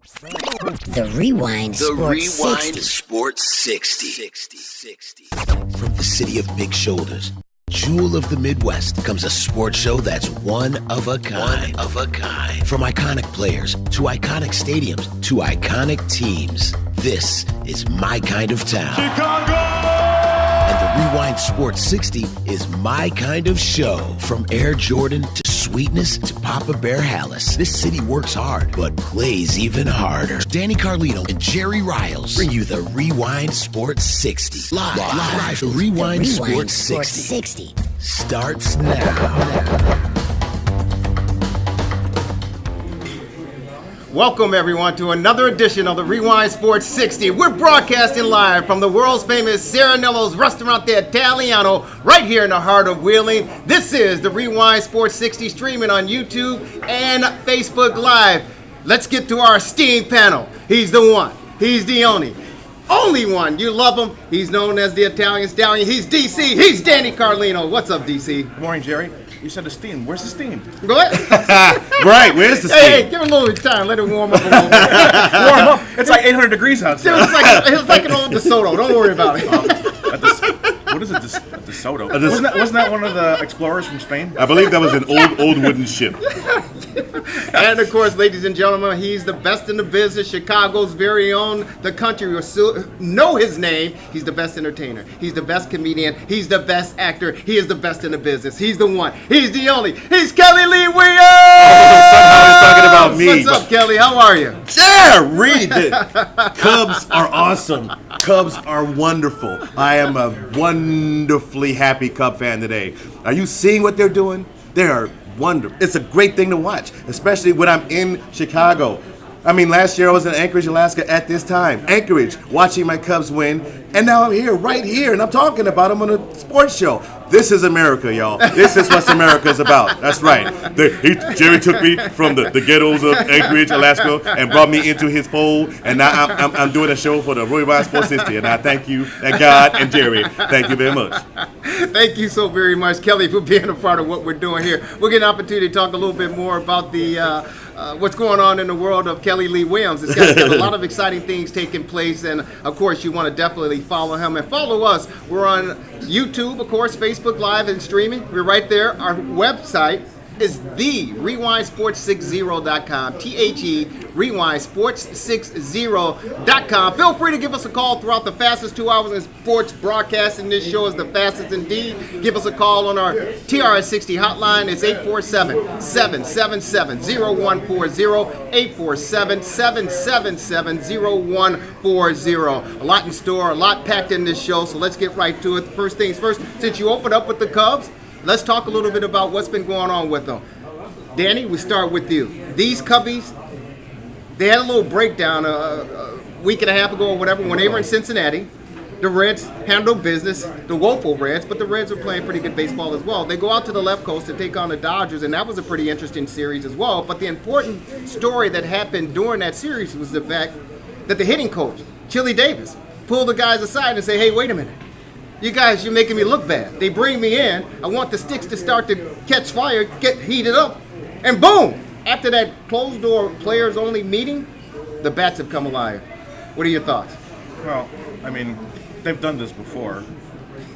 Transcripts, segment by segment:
The Rewind The Sports Rewind 60. Sports 60. From the city of big shoulders, jewel of the Midwest, comes a sports show that's one of a kind. From iconic players to iconic stadiums to iconic teams, this is my kind of town. Chicago! And the Rewind Sports 60 is my kind of show. From Air Jordan to Sweetness to Papa Bear Hallis, this city works hard, but plays even harder. Danny Carlino and Jerry Riles bring you the Rewind Sports 60. Live. The Rewind Sports 60 starts now. Welcome, everyone, to another edition of the Rewind Sports 60. We're broadcasting live from the world's famous Saranello's Ristorante Italiano right here in the heart of Wheeling. This is the Rewind Sports 60, streaming on YouTube and Facebook Live. Let's get to our esteemed panel. He's the one. He's the only one. You love him. He's known as the Italian Stallion. He's DC. He's Danny Carlino. What's up, DC? Good morning, Jerry. You said the steam. Where's the steam? Go ahead. Right, where's the steam? Hey, give it a little time. Let it warm up a little bit. Warm up. It's like 800 degrees outside. It's like an old DeSoto. Don't worry about it. What is a DeSoto? Wasn't that one of the explorers from Spain? I believe that was an old wooden ship. And of course, ladies and gentlemen, he's the best in the business, Chicago's very own. The country will still know his name. He's the best entertainer. He's the best comedian. He's the best actor. He is the best in the business. He's the one. He's the only. He's Kelly Lee Williams. Somehow he's talking about me. What's up, Kelly? How are you? Yeah, read it. Cubs are awesome. Cubs are wonderful. I am a wonderfully happy Cub fan today. Are you seeing what they're doing? They are wonderful. It's a great thing to watch, especially when I'm in Chicago. I mean, last year I was in Anchorage, Alaska at this time. Anchorage, watching my Cubs win, and now I'm here, right here, and I'm talking about them on a sports show. This is America, y'all. This is what America's about. That's right. Jerry took me from the ghettos of Anchorage, Alaska, and brought me into his fold, and now I'm doing a show for the Rewind Sports 60, and I thank you, and God, and Jerry. Thank you very much. Thank you so very much, Kelly, for being a part of what we're doing here. We'll get an opportunity to talk a little bit more about the what's going on in the world of Kelly Lee Williams. It's got a lot of exciting things taking place, and of course, you want to definitely follow him and follow us. We're on YouTube, of course, Facebook Live and streaming. We're right there. Our website is the rewindsports60.com. THE rewindsports60.com. Feel free to give us a call throughout the fastest 2 hours in sports broadcasting. This show is the fastest indeed. Give us a call on our TRS60 hotline. It's 847-777-0140. 847-777-0140. A lot in store, a lot packed in this show, so let's get right to it. First things first, since you opened up with the Cubs, let's talk a little bit about what's been going on with them. Danny, we start with you. These Cubbies, they had a little breakdown a week and a half ago or whatever when they were in Cincinnati. The Reds handled business, the woeful Reds, but the Reds were playing pretty good baseball as well. They go out to the left coast to take on the Dodgers, and that was a pretty interesting series as well. But the important story that happened during that series was the fact that the hitting coach, Chili Davis, pulled the guys aside and said, hey, wait a minute. You guys, you're making me look bad. They bring me in. I want the sticks to start to catch fire, get heated up, and boom! After that closed-door players-only meeting, the bats have come alive. What are your thoughts? Well, I mean, they've done this before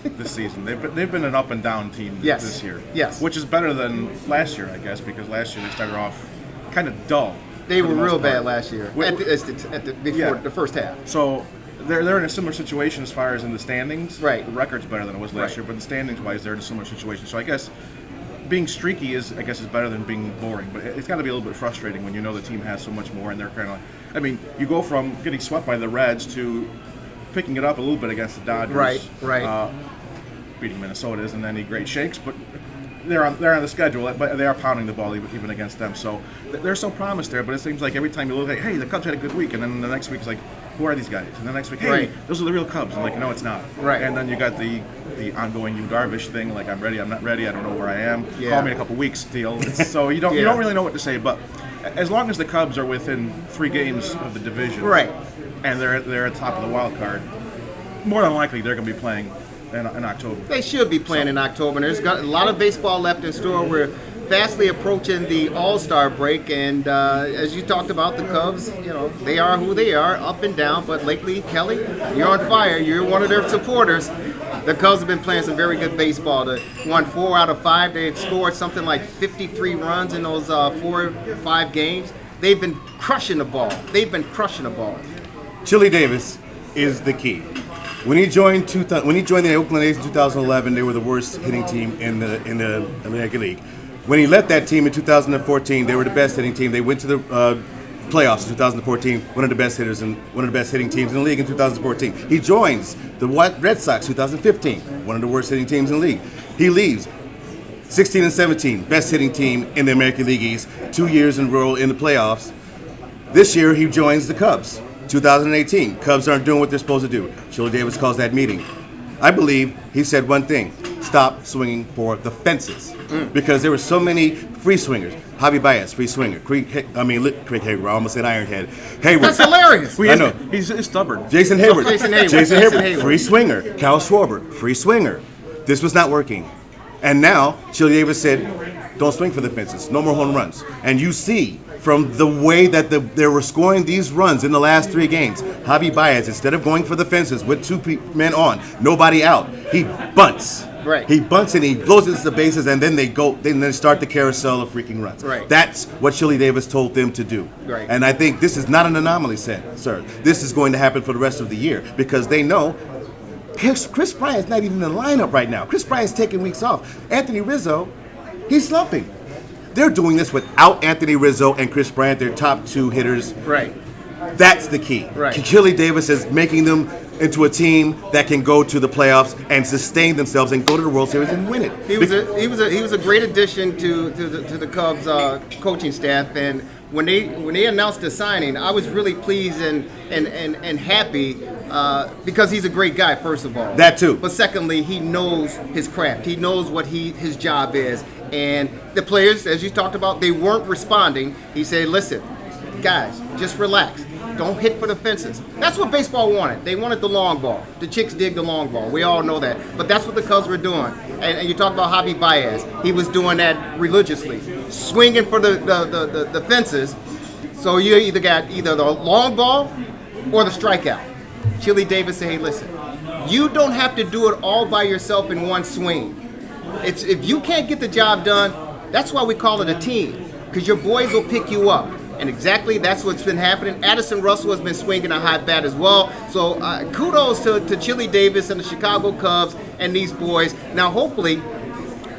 this season. They've been an up-and-down team this year. Yes. Which is better than last year, I guess, because last year they started off kind of dull. They were real bad last year, before the first half. So they're in a similar situation as far as in the standings. Right. The record's better than it was last year, but the standings-wise, they're in a similar situation. So I guess being streaky is better than being boring. But it's got to be a little bit frustrating when you know the team has so much more, and they're kind of like, I mean, you go from getting swept by the Reds to picking it up a little bit against the Dodgers. Right. Beating Minnesota isn't any great shakes, but they're on the schedule, but they are pounding the ball even against them. So there's some promise there, but it seems like every time you look like, hey, the Cubs had a good week, and then the next week it's like, who are these guys? And the next week, hey, those are the real Cubs. I'm like, no, it's not. Right. And then you got the ongoing Yu Darvish thing, like I'm ready, I'm not ready, I don't know where I am. Yeah. Call me in a couple weeks deal. So you don't really know what to say. But as long as the Cubs are within 3 games of the division, right, and they're at top of the wild card, more than likely they're going to be playing in October. They should be playing in October. And there's got a lot of baseball left in store. We're fastly approaching the All-Star break, and as you talked about, the Cubs, they are who they are, up and down. But lately, Kelly, you're on fire. You're one of their supporters. The Cubs have been playing some very good baseball. They won 4 out of 5. They've scored something like 53 runs in those 4 or 5 games. They've been crushing the ball. Chili Davis is the key. When he joined the Oakland A's in 2011, they were the worst hitting team in the American League. When he left that team in 2014, they were the best hitting team. They went to the playoffs in 2014. One of the best hitters and one of the best hitting teams in the league in 2014. He joins the Red Sox 2015, one of the worst hitting teams in the league. He leaves 16 and 17, best hitting team in the American League East. 2 years in a row in the playoffs. This year he joins the Cubs. 2018, Cubs aren't doing what they're supposed to do. Chili Davis calls that meeting. I believe he said one thing: stop swinging for the fences, because there were so many free swingers. Javi Baez, free swinger. Craig Hayward, I almost said Ironhead. Hayward. That's hilarious. I know. He's stubborn. Jason Hayward, Jason Hayward. free swinger. Cal Schwarber, free swinger. This was not working, and now Chili Davis said, "Don't swing for the fences. No more home runs." And you see, from the way that they were scoring these runs in the last 3 games, Javi Baez, instead of going for the fences with 2 men on, nobody out, he bunts. Right. He bunts and he blows into the bases, and then they start the carousel of freaking runs. Right. That's what Chili Davis told them to do. Right. And I think this is not an anomaly, sir. This is going to happen for the rest of the year, because they know Chris Bryant's not even in the lineup right now. Chris Bryant's taking weeks off. Anthony Rizzo, he's slumping. They're doing this without Anthony Rizzo and Chris Bryant, their top 2 hitters. Right. That's the key. Right. Chili Davis is making them into a team that can go to the playoffs and sustain themselves and go to the World Series and win it. He was a great addition to the Cubs coaching staff, and when they announced the signing, I was really pleased and happy because he's a great guy, first of all. That too. But secondly, he knows his craft. He knows what his job is. And the players, as you talked about, they weren't responding. He said, "Listen, guys, just relax. Don't hit for the fences." That's what baseball wanted. They wanted the long ball. The chicks dig the long ball. We all know that. But that's what the Cubs were doing. And you talk about Javi Baez. He was doing that religiously, swinging for the fences. So you either got the long ball or the strikeout. Chili Davis said, "Hey, listen, you don't have to do it all by yourself in one swing. If you can't get the job done, that's why we call it a team, because your boys will pick you up." And exactly that's what's been happening. Addison Russell has been swinging a hot bat as well. So kudos to Chili Davis and the Chicago Cubs and these boys. Now, hopefully,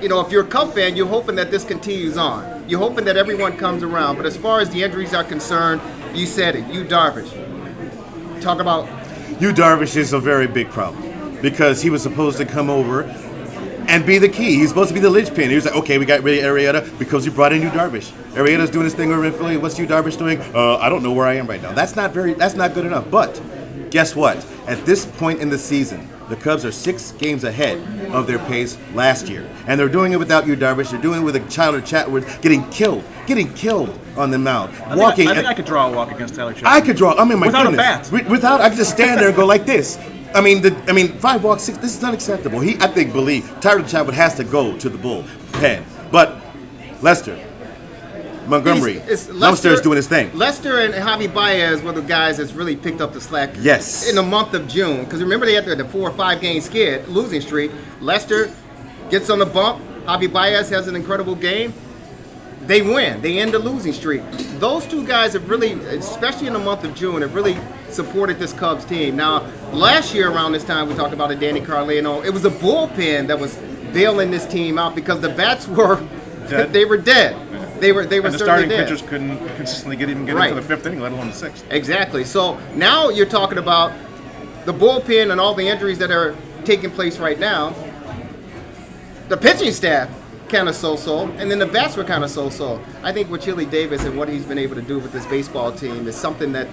if you're a Cub fan, you're hoping that this continues on. You're hoping that everyone comes around. But as far as the injuries are concerned, you said it. Yu Darvish. Talk about... Yu Darvish is a very big problem, because he was supposed to come over and be the key. He's supposed to be the linchpin. He was like, "Okay, we got rid of Arrieta because we brought in Yu Darvish. Arrieta's doing his thing over in Philly. What's Yu Darvish doing? I don't know where I am right now." That's not good enough. But guess what? At this point in the season, the Cubs are 6 games ahead of their pace last year, and they're doing it without Yu Darvish. They're doing it with a Tyler Chatwood getting killed on the mound. I think I could draw a walk against Tyler Chatwood. I could draw. I mean, my without goodness. a bat. Without, I could just stand there and go like this. I mean, 5 walks, 6. This is unacceptable. Believe Tyler Chatwood has to go to the bullpen. But Lester, Montgomery, Lester's doing his thing. Lester and Javi Baez were the guys that's really picked up the slack. Yes. In the month of June, because remember they had the 4 or 5 game skid losing streak. Lester gets on the bump. Javi Baez has an incredible game. They win. They end the losing streak. Those 2 guys have really, especially in the month of June, have really supported this Cubs team. Now, last year around this time, we talked about a Danny Carlino. It was a bullpen that was bailing this team out because the bats were dead. They were dead. They were and the certainly starting dead. pitchers couldn't consistently get into the 5th inning, let alone the 6th. Exactly. So now you're talking about the bullpen and all the injuries that are taking place right now. The pitching staff kind of so-so, and then the bats were kind of so-so. I think with Chili Davis and what he's been able to do with this baseball team is something that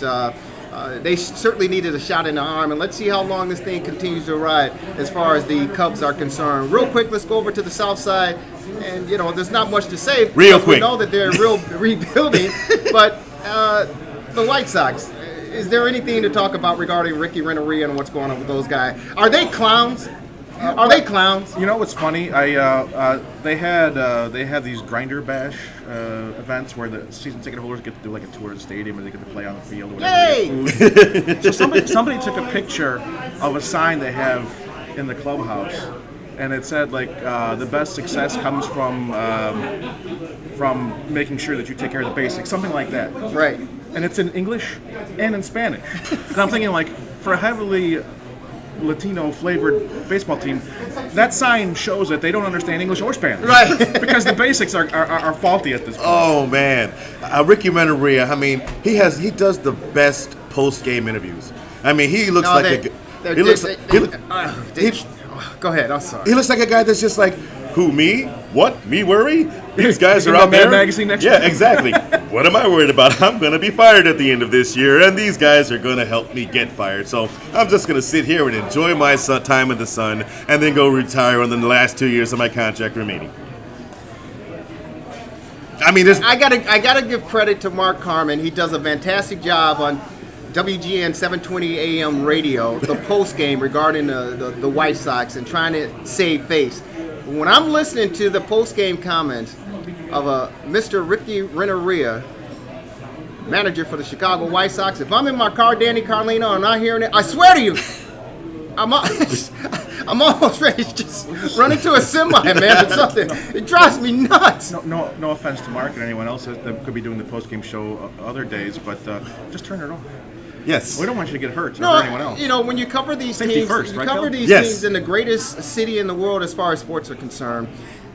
they certainly needed a shot in the arm, and let's see how long this thing continues to ride as far as the Cubs are concerned. Real quick, let's go over to the south side, and there's not much to say. Real quick. We know that they're rebuilding, but the White Sox, is there anything to talk about regarding Ricky Renteria and what's going on with those guys? Are they clowns? Are they clowns? You know what's funny? They had these grinder bash events where the season ticket holders get to do like a tour of the stadium and they get to play on the field or whatever. Yay! So somebody took a picture of a sign they have in the clubhouse, and it said like the best success comes from making sure that you take care of the basics, something like that. Right. And it's in English and in Spanish. And I'm thinking like for a heavily Latino flavored baseball team, that sign shows that they don't understand English or Spanish. Right. Because the basics are faulty at this point. Oh man, Ricky Renteria. I mean, he does the best post game interviews. I mean, he looks Go ahead. I'm sorry. He looks like a guy that's just like, who, me? What? Me worry? These guys are Give out me a there. magazine next Yeah, week. exactly. What am I worried about? I'm going to be fired at the end of this year, and these guys are going to help me get fired. So I'm just going to sit here and enjoy my time in the sun and then go retire on the last 2 years of my contract remaining. I mean, I gotta give credit to Mark Carmen. He does a fantastic job on WGN 720 AM radio, the post game regarding the White Sox and trying to save face. When I'm listening to the post game comments of Mr. Ricky Renteria, manager for the Chicago White Sox, if I'm in my car, Danny Carlino, and I'm hearing it, I swear to you, I'm almost ready to just run into a semi, man, or something. It drives me nuts. No offense to Mark and anyone else that could be doing the post game show other days, but just turn it off. yes. We don't want you to get hurt or anyone else. You know, when you cover these Safety teams, first, right, Bill? teams in the greatest city in the world as far as sports are concerned,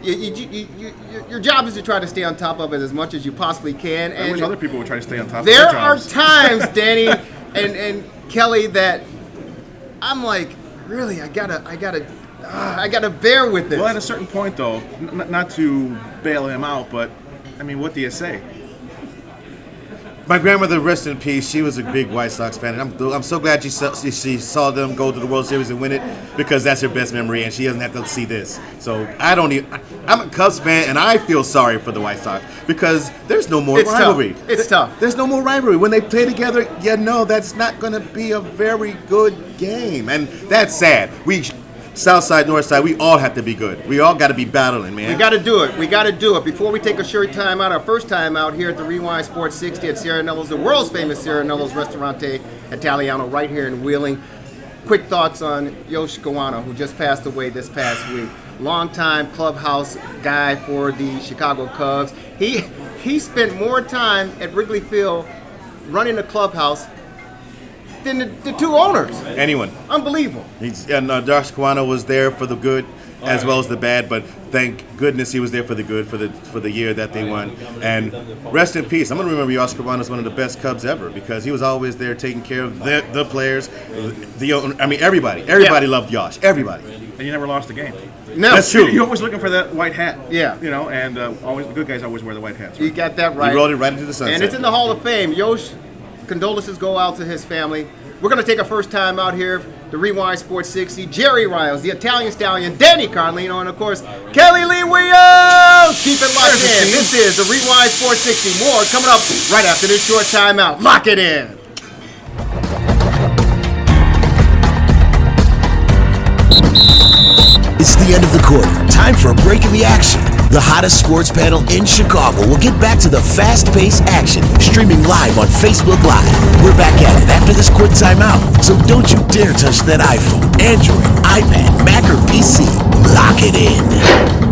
your job is to try to stay on top of it as much as you possibly can. I wish And other people would try to stay on top of there their are jobs. times, Danny and Kelly, that I'm like, really, I gotta bear with this. Well, at a certain point, though, not to bail him out, but I mean, what do you say? My grandmother, rest in peace, she was a big White Sox fan, and I'm so glad she saw them go to the World Series and win it, because that's her best memory, and she doesn't have to see this. So I'm a Cubs fan, and I feel sorry for the White Sox, because there's no more rivalry. It's tough. There's no more rivalry. When they play together, that's not going to be a very good game, and that's sad. South side, north side, we all have to be good. We all got to be battling, man. We got to do it. Before we take a short time out, our first time out here at the Rewind Sports 60 at Saranello's, the world's famous Saranello's Ristorante, Italiano, right here in Wheeling. Quick thoughts on Yoshi Kawano, who just passed away this past week. Longtime clubhouse guy for the Chicago Cubs. He spent more time at Wrigley Field running the clubhouse than the two owners. Anyone. Unbelievable. Josh Kawano was there for the good as well as the bad, but thank goodness he was there for the good for the year that they won. And rest in peace. I'm going to remember Josh Kawano as one of the best Cubs ever, because he was always there taking care of the players, everybody. Everybody loved Josh. Everybody. And you never lost a game. No, That's true. You're always looking for that white hat. Yeah. And always the good guys always wear the white hats. You Right? got that right. He rolled it right into the sunset. And it's in the Hall of Fame. Yosh, condolences go out to his family. We're going to take our first time out here, the Rewind Sports 60. Jerry Riles, the Italian Stallion, Danny Carlino, and of course, Kelly Lee Williams. Keep it locked in. This is the Rewind Sports 60. More coming up right after this short timeout. Lock it in. It's the end of the quarter. Time for a break in the action. The hottest sports panel in Chicago will get back to the fast-paced action, streaming live on Facebook Live. We're back at it after this quick timeout, so don't you dare touch that iPhone, Android, iPad, Mac, or PC. Lock it in.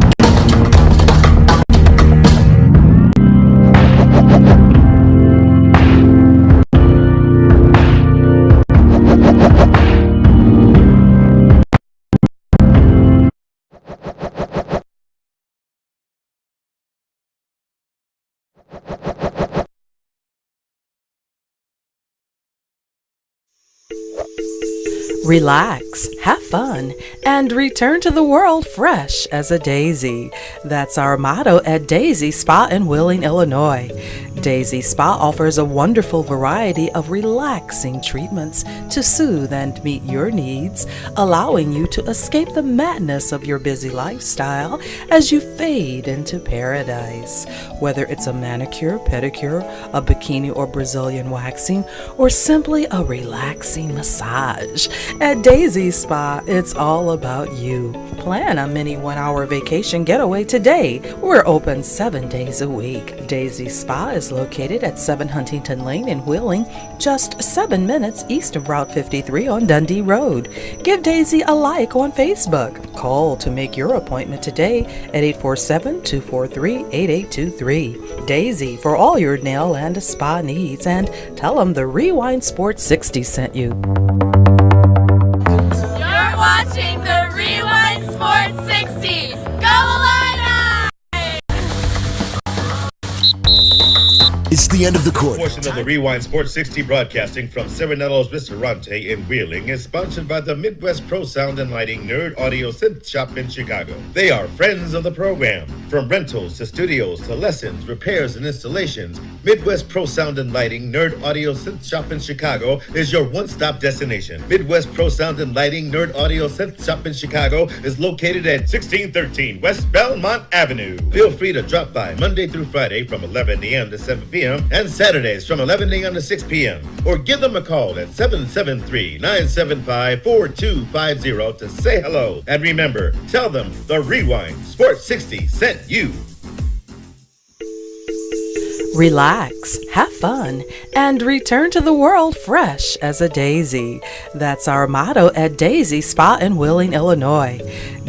Relax, have fun, and return to the world fresh as a daisy. That's our motto at Daisy Spa in Wheeling, Illinois. Daisy Spa offers a wonderful variety of relaxing treatments to soothe and meet your needs, allowing you to escape the madness of your busy lifestyle as you fade into paradise. Whether it's a manicure, pedicure, a bikini or Brazilian waxing, or simply a relaxing massage, At Daisy Spa, it's all about you. Plan a mini 1-hour vacation getaway today. We're open 7 days a week. Daisy Spa is located at 7 Huntington Lane in Wheeling, just 7 minutes east of Route 53 on Dundee Road. Give Daisy a like on Facebook. Call to make your appointment today at 847-243-8823. Daisy for all your nail and spa needs, and tell them the Rewind Sports 60 sent you. You're watching the Rewind Sports 60. Go Illini! It's the end of the quarter. Portion of the Rewind Sports 60 broadcasting from Saranello's Ristorante in Wheeling is sponsored by the Midwest Pro Sound and Lighting Nerd Audio Synth Shop in Chicago. They are friends of the program. From rentals to studios to lessons, repairs, and installations, Midwest Pro Sound and Lighting Nerd Audio Synth Shop in Chicago is your one-stop destination. Midwest Pro Sound and Lighting Nerd Audio Synth Shop in Chicago is located at 1613 West Belmont Avenue. Feel free to drop by Monday through Friday from 11 a.m. to 7 p.m. and Saturdays from 11 a.m. to 6 p.m. or give them a call at 773-975-4250 to say hello. And remember, tell them the Rewind Sports 60 sent you. Relax, have fun, and return to the world fresh as a daisy. That's our motto at Daisy Spa in Wheeling, Illinois.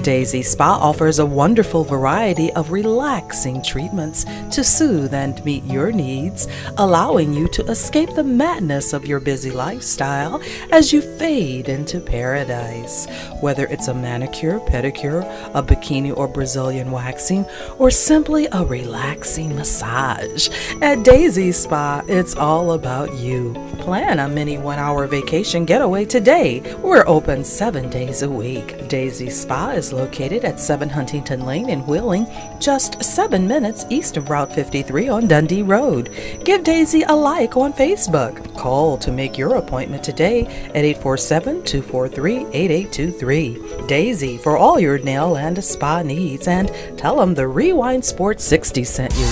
Daisy Spa offers a wonderful variety of relaxing treatments to soothe and meet your needs, allowing you to escape the madness of your busy lifestyle as you fade into paradise. Whether it's a manicure, pedicure, a bikini or Brazilian waxing, or simply a relaxing massage, at Daisy Spa, it's all about you. Plan a mini 1-hour vacation getaway today. We're open 7 days a week. Daisy Spa is located at 7 Huntington Lane in Wheeling, just 7 minutes east of Route 53 on Dundee Road. Give Daisy a like on Facebook. Call to make your appointment today at 847-243-8823. Daisy for all your nail and spa needs, and tell them the Rewind Sports 60 sent you.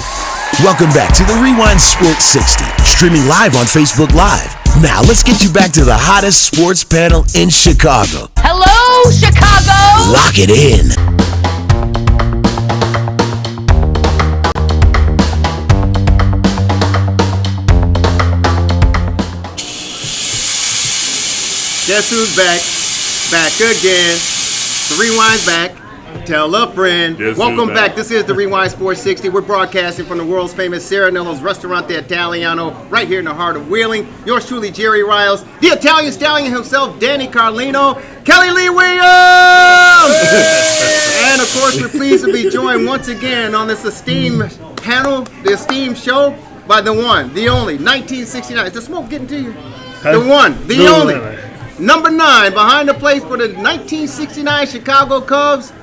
Welcome back to the Rewind Sports 60, streaming live on Facebook Live. Now let's get you back to the hottest sports panel in Chicago. Hello, Chicago! Lock it in. Guess who's back? Back again. The Rewind's back. Tell a friend. Welcome back. This is the Rewind Sports 60. We're broadcasting from the world's famous Saranello's Ristorante Italiano, right here in the heart of Wheeling. Yours truly, Jerry Riles, the Italian stallion himself, Danny Carlino, Kelly Lee Williams! And of course, we're pleased to be joined once again on this esteemed panel, the esteemed show, by the one, the only, 1969. Is the smoke getting to you? The one, the only. Number 9, behind the plate for the 1969 Chicago Cubs,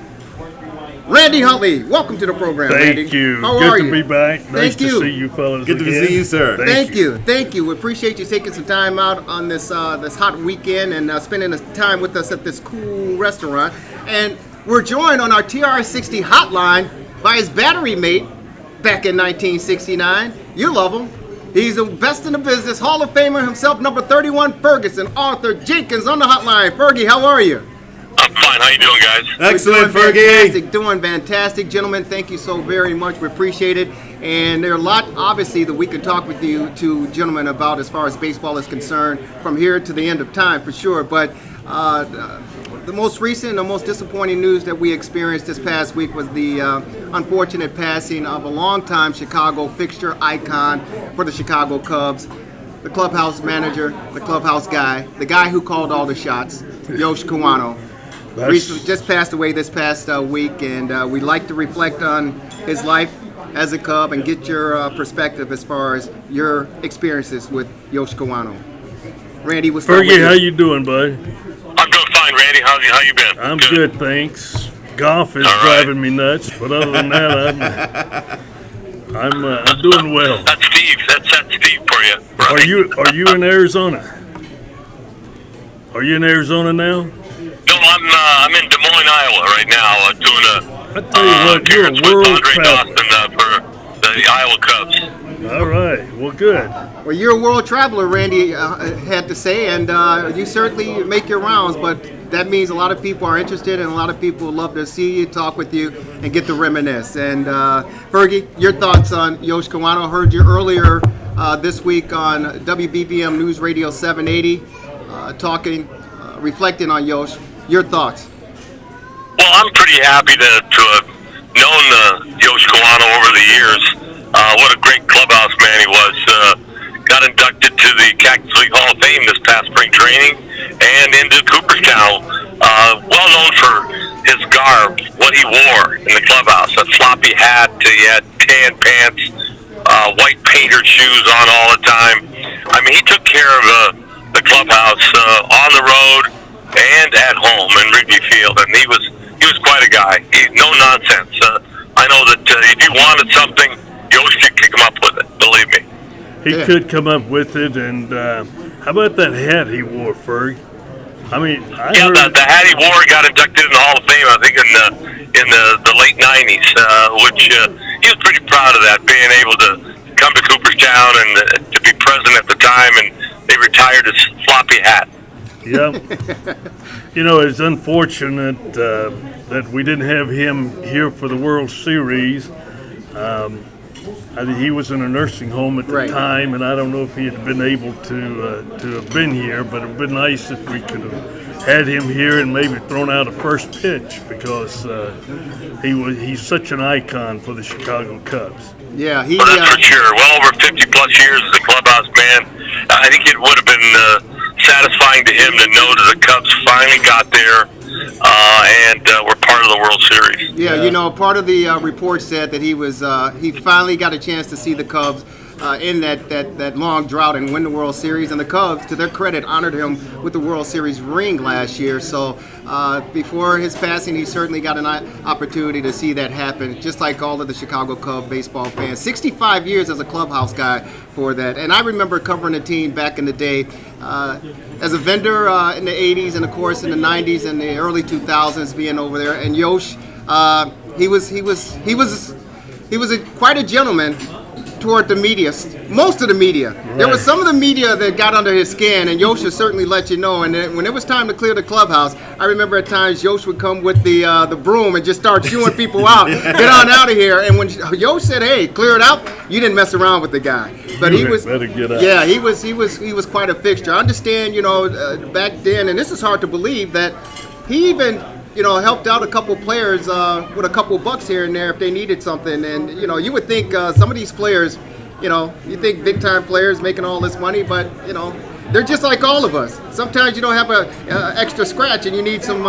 Randy Hundley. Welcome to the program, Randy. Thank you. How Good are to you? be back. Nice Thank to see you fellas Good again. to see you, sir. Thank you. Thank you. We appreciate you taking some time out on this this hot weekend and spending this time with us at this cool restaurant. And we're joined on our TRS60 hotline by his battery mate back in 1969. You love him. He's the best in the business, Hall of Famer himself, number 31, Ferguson, Arthur Jenkins on the hotline. Fergie, how are you? I'm fine. How you doing, guys? Excellent, We're Fergie. doing fantastic. Gentlemen, thank you so very much. We appreciate it. And there are a lot, obviously, that we could talk with you two gentlemen about as far as baseball is concerned from here to the end of time, for sure. But the most recent and the most disappointing news that we experienced this past week was the unfortunate passing of a longtime Chicago fixture icon for the Chicago Cubs, the clubhouse manager, the clubhouse guy, the guy who called all the shots, Yosh Kawano. Recently just passed away this past week, and we'd like to reflect on his life as a Cub and get your perspective as far as your experiences with Yosh Kawano. Randy, we'll start with Fergie, you. how you doing, bud? I'm doing fine, Randy. How you been? I'm good, thanks. Golf is All right. driving me nuts, but other than that, I'm doing well. That's Steve. That's Steve for you. Right? Are you in Arizona? Are you in Arizona now? No, I'm in Des Moines, Iowa right now, doing I tell you what, you're a appearance with world Andre traveler. Dawson for the Iowa Cubs. All right. Well, good. Well, you're a world traveler, Randy had to say, and you certainly make your rounds, but that means a lot of people are interested and a lot of people would love to see you, talk with you, and get to reminisce. And Fergie, your thoughts on Yosh Kawano? I heard you earlier this week on WBBM News Radio 780 talking, reflecting on Yosh. Your thoughts? Well, I'm pretty happy to have known Yosh Kawano over the years. What a great clubhouse man he was. Got inducted to the Cactus League Hall of Fame this past spring training and into Cooperstown. Well known for his garb, what he wore in the clubhouse. A floppy hat, he had tan pants, white painter shoes on all the time. I mean, he took care of the clubhouse on the road and at home in Wrigley Field, and he was quite a guy. No nonsense. I know that if he wanted something, Yosh could kick him up with it. Believe me. He could come up with it, and how about that hat he wore, Ferg? I mean, I heard the hat he wore got inducted in the Hall of Fame, I think, in the late '90s, which he was pretty proud of that, being able to come to Cooperstown and to be present at the time, and they retired his floppy hat. Yep. You know, it's unfortunate that we didn't have him here for the World Series. I think he was in a nursing home at the time, and I don't know if he had been able to have been here, but it would have been nice if we could have had him here and maybe thrown out a first pitch, because he's such an icon for the Chicago Cubs. Yeah, well, that's for sure. Well over 50-plus years as a clubhouse man. I think it would have been satisfying to him to know that the Cubs finally got there and were part of the World Series. Yeah, you know, part of the report said that he finally got a chance to see the Cubs in that long drought and win the World Series, and the Cubs, to their credit, honored him with the World Series ring last year. So before his passing, he certainly got an opportunity to see that happen, just like all of the Chicago Cub baseball fans. 65 years as a clubhouse guy for that. And I remember covering the team back in the day as a vendor in the 80s, and of course in the 90s and the early 2000s, being over there. And Yosh, he was quite a gentleman toward the media, most of the media. Right. There was some of the media that got under his skin, and Yosh would certainly let you know. And then when it was time to clear the clubhouse, I remember at times Yosh would come with the broom and just start shooing people out. Get on out of here. And when Yosh said, "Hey, clear it out," you didn't mess around with the guy. But he was, yeah, he was quite a fixture. I understand, you know, back then, and this is hard to believe, that he even, you know, helped out a couple players with a couple bucks here and there if they needed something. And, you know, you would think some of these players, you know, you think big-time players making all this money, but, you know, they're just like all of us. Sometimes you don't have an extra scratch and you need some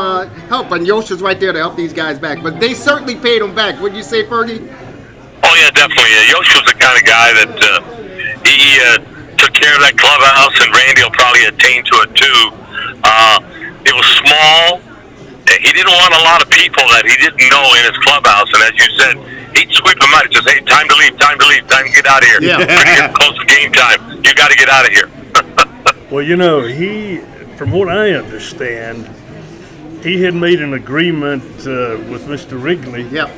help, and Yosh was right there to help these guys back. But they certainly paid him back. Wouldn't you say, Fergie? Oh, yeah, definitely. Yosh was the kind of guy that he took care of that clubhouse, and Randy will probably attain to it, too. It was small. He didn't want a lot of people that he didn't know in his clubhouse, and as you said, he'd sweep them out. He'd just, "Hey, time to leave, time to get out of here. Yeah. We're getting close to game time. You got to get out of here." Well, you know, he, from what I understand, he had made an agreement with Mr. Wrigley. Yep.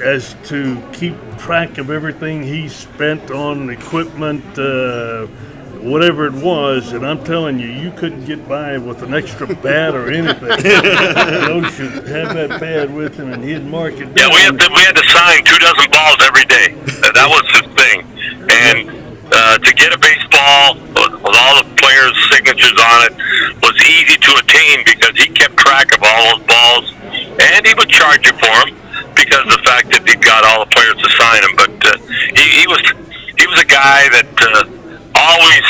As to keep track of everything he spent on equipment, whatever it was, and I'm telling you, you couldn't get by with an extra bat or anything. Yosh should have that bat with him, and he'd mark it down. Yeah, we had to sign 24 balls every day. That was his thing. And to get a baseball with all the players' signatures on it was easy to attain because he kept track of all those balls, and he would charge you for them because of the fact that he got all the players to sign them. But he was a guy that always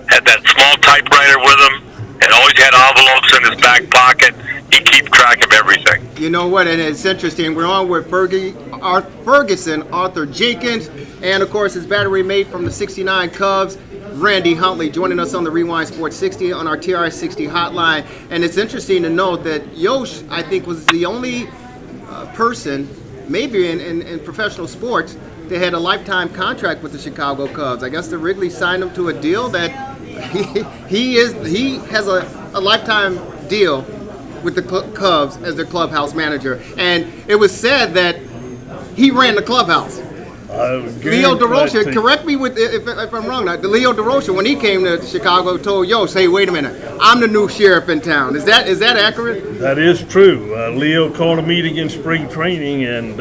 had that small typewriter with him and always had envelopes in his back pocket. He keep track of everything. You know what, and it's interesting. We're on with Ferguson, Arthur Jenkins, and of course his battery mate from the '69 Cubs, Randy Hundley, joining us on the Rewind Sports 60 on our TRS60 hotline. And it's interesting to note that Yosh, I think, was the only person, maybe in professional sports, that had a lifetime contract with the Chicago Cubs. I guess the Wrigley signed him to a deal that he has a lifetime deal with the Cubs as their clubhouse manager. And it was said that he ran the clubhouse. Leo DeRocha, correct me if I'm wrong. Now, Leo DeRocha, when he came to Chicago, told Yost, "Hey, wait a minute, I'm the new sheriff in town." Is that accurate? That is true. Leo called a meeting in spring training, and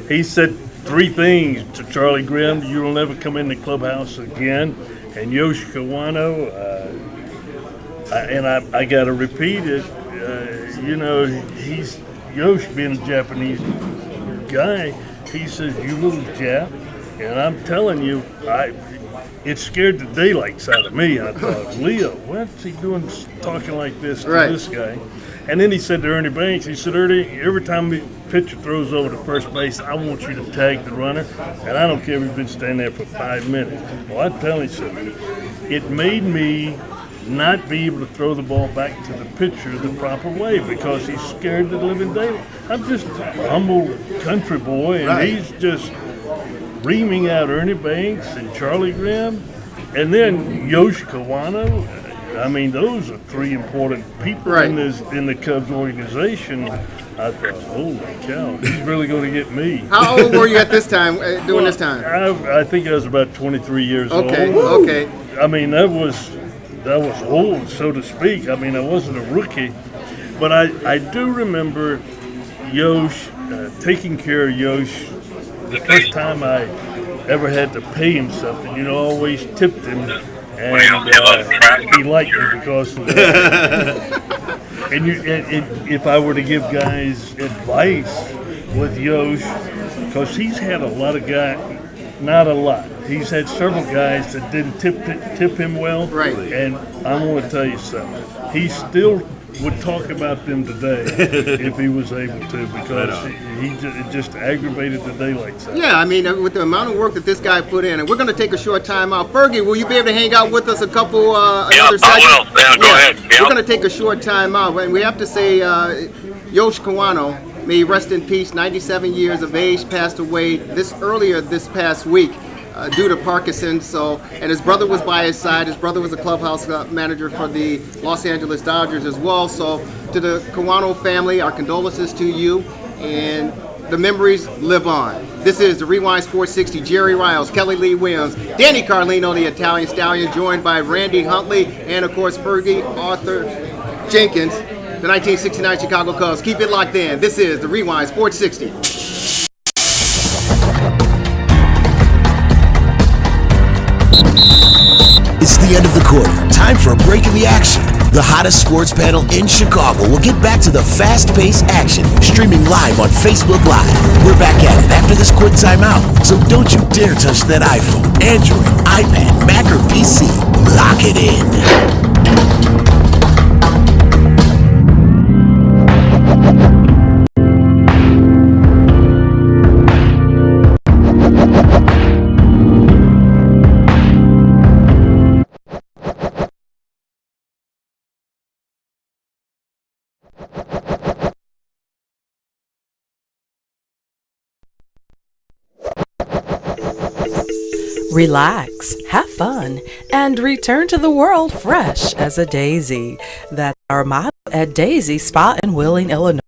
he said 3 things to Charlie Grimm: "You'll never come in the clubhouse again," and Yosh Kawano. I got to repeat it. He's Yosh, being a Japanese guy. He says, "You little Jap," and I'm telling you, it scared the daylights out of me. I thought, Leo, what's he doing talking like this to this guy? And then he said to Ernie Banks, he said, "Ernie, every time the pitcher throws over to first base, I want you to tag the runner, and I don't care if you've been standing there for 5 minutes." Well, I tell you something, it made me not be able to throw the ball back to the pitcher the proper way because he's scared to live in daylight. I'm just a humble country boy, and he's just reaming out Ernie Banks and Charlie Grimm, and then Yoshi Kawano. I mean, those are 3 important people in the Cubs organization. I thought, holy cow, he's really going to get me. How old were you at this time, during this time? I think I was about 23 years old. Okay. I mean, that was old, so to speak. I mean, I wasn't a rookie. But I do remember Yosh, taking care of Yosh the first time I ever had to pay him something. Always tipped him. And he liked me because of that. And if I were to give guys advice with Yosh, because he's had a lot of guys, not a lot. He's had several guys that didn't tip him well. Right. And I want to tell you something. He still would talk about them today if he was able to, because it just aggravated the daylights out. Yeah, I mean, with the amount of work that this guy put in, and we're going to take a short time out. Fergie, will you be able to hang out with us a couple another segment? I will. Yeah, go ahead. Yep. We're going to take a short time out, and we have to say Yosh Kawano, may he rest in peace, 97 years of age, passed away this past week. Due to Parkinson's, and his brother was by his side. His brother was a clubhouse manager for the Los Angeles Dodgers as well. So, to the Kawano family, our condolences to you, and the memories live on. This is the Rewind Sports 60. Jerry Riles, Kelly Lee Williams, Danny Carlino, the Italian Stallion, joined by Randy Hundley, and of course Fergie, Arthur Jenkins, the 1969 Chicago Cubs. Keep it locked in. This is the Rewind Sports 60. It's the end of the quarter. Time for a break in the action. The hottest sports panel in Chicago will get back to the fast-paced action, streaming live on Facebook Live. We're back at it after this quick timeout. So don't you dare touch that iPhone, Android, iPad, Mac, or PC. Lock it in. Relax, have fun, and return to the world fresh as a daisy. That's our motto at Daisy Spa in Wheeling, Illinois.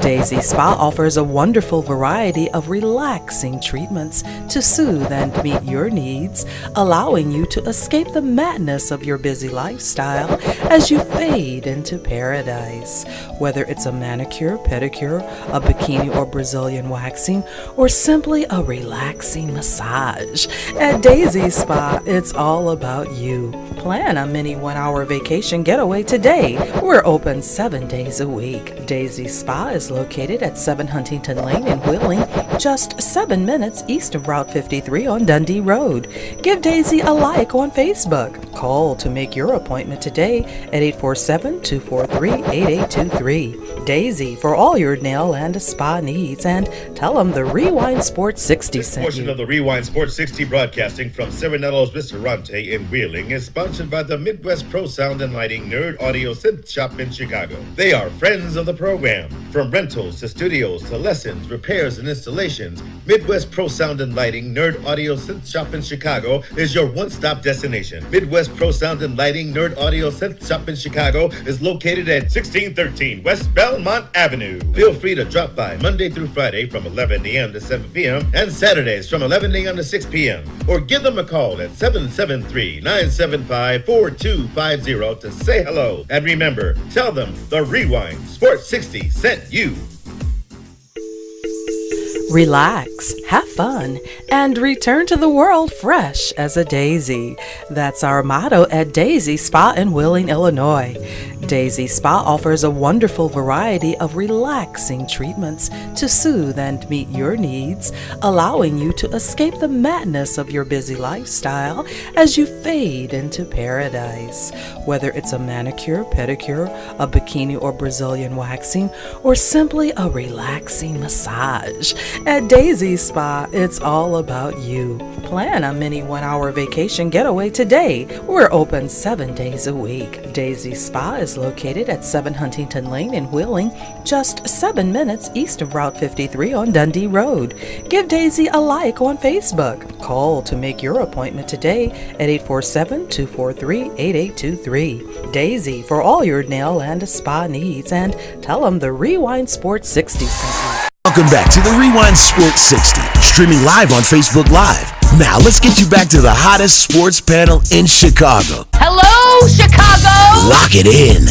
Daisy Spa offers a wonderful variety of relaxing treatments to soothe and meet your needs, allowing you to escape the madness of your busy lifestyle as you fade into paradise. Whether it's a manicure, pedicure, a bikini or Brazilian waxing, or simply a relaxing massage, at Daisy Spa, it's all about you. Plan a mini 1-hour vacation getaway today. We're open 7 days a week. Daisy Spa is located at 7 Huntington Lane in Wheeling, just 7 minutes east of Route 53 on Dundee Road. Give Daisy a like on Facebook. Call to make your appointment today at 847-243-8823. Daisy for all your nail and spa needs, and tell them the Rewind Sports 60 This sent portion you. of the Rewind Sports 60 broadcasting from Saranello's Ristorante in Wheeling is sponsored by the Midwest Pro Sound and Lighting Nerd Audio Synth Shop in Chicago. They are friends of the program. From rentals to studios to lessons, repairs, and installations, Midwest Pro Sound and Lighting Nerd Audio Synth Shop in Chicago is your one-stop destination. Midwest Pro Sound and Lighting Nerd Audio Synth Shop in Chicago is located at 1613 West Belmont Avenue. Feel free to drop by Monday through Friday from 11 a.m. to 7 p.m. and Saturdays from 11 a.m. to 6 p.m. Or give them a call at 773-975-4250 to say hello. And remember, tell them the Rewind Sports 60 sent you. Relax, have fun, and return to the world fresh as a daisy. That's our motto at Daisy Spa in Wheeling, Illinois. Daisy Spa offers a wonderful variety of relaxing treatments to soothe and meet your needs, allowing you to escape the madness of your busy lifestyle as you fade into paradise. Whether it's a manicure, pedicure, a bikini or Brazilian waxing, or simply a relaxing massage, at Daisy Spa, it's all about you. Plan a mini 1-hour vacation getaway today. We're open 7 days a week. Daisy Spa is located at 7 Huntington Lane in Wheeling, just 7 minutes east of Route 53 on Dundee Road. Give Daisy a like on Facebook. Call to make your appointment today at 847-243-8823. Daisy for all your nail and spa needs, and tell them the Rewind Sports 60 sent you. Welcome back to the Rewind Sports 60, streaming live on Facebook Live. Now let's get you back to the hottest sports panel in Chicago. Hello, Chicago! Lock it in.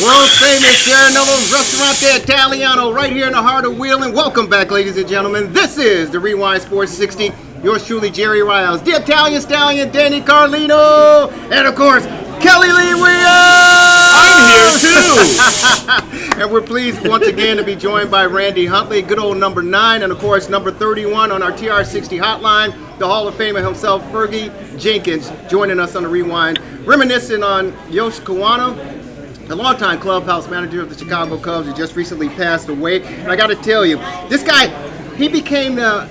World famous Saranello's Ristorante Italiano right here in the heart of Wheeling. Welcome back, ladies and gentlemen. This is the Rewind Sports 60. Yours truly, Jerry Riles, the Italian Stallion, Danny Carlino, and of course, Kelly Lee Williams! I'm here too! And we're pleased once again to be joined by Randy Hundley, good old number 9, and of course, number 31 on our TRS60 hotline, the Hall of Famer himself, Fergie Jenkins, joining us on the Rewind, reminiscing on Yosh Kawano, the longtime clubhouse manager of the Chicago Cubs, who just recently passed away. And I got to tell you, this guy, he became the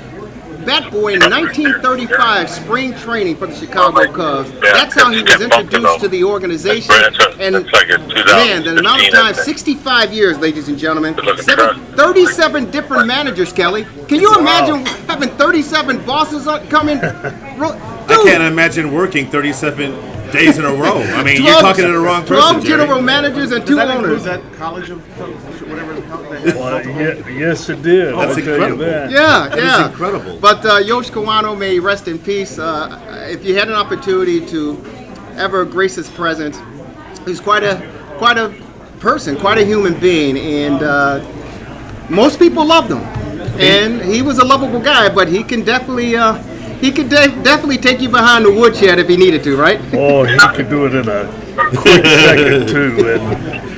bat boy in 1935 spring training for the Chicago Cubs. That's how he was introduced to the organization. And man, the amount of time, 65 years, ladies and gentlemen. 37 different managers, Kelly. Can you imagine having 37 bosses come in? I can't imagine working 37 days in a row. I mean, you're talking to the wrong person, 12 general managers and 2 owners. That college of whatever they had? Well, yes, it did. That's incredible. Yeah, That is incredible. But Yosh Kawano may rest in peace. If you had an opportunity to ever grace his presence, he's quite a person, quite a human being, and most people loved him. And he was a lovable guy, but he can definitely. He could definitely take you behind the woodshed if he needed to, right? Oh, he could do it in a quick second too,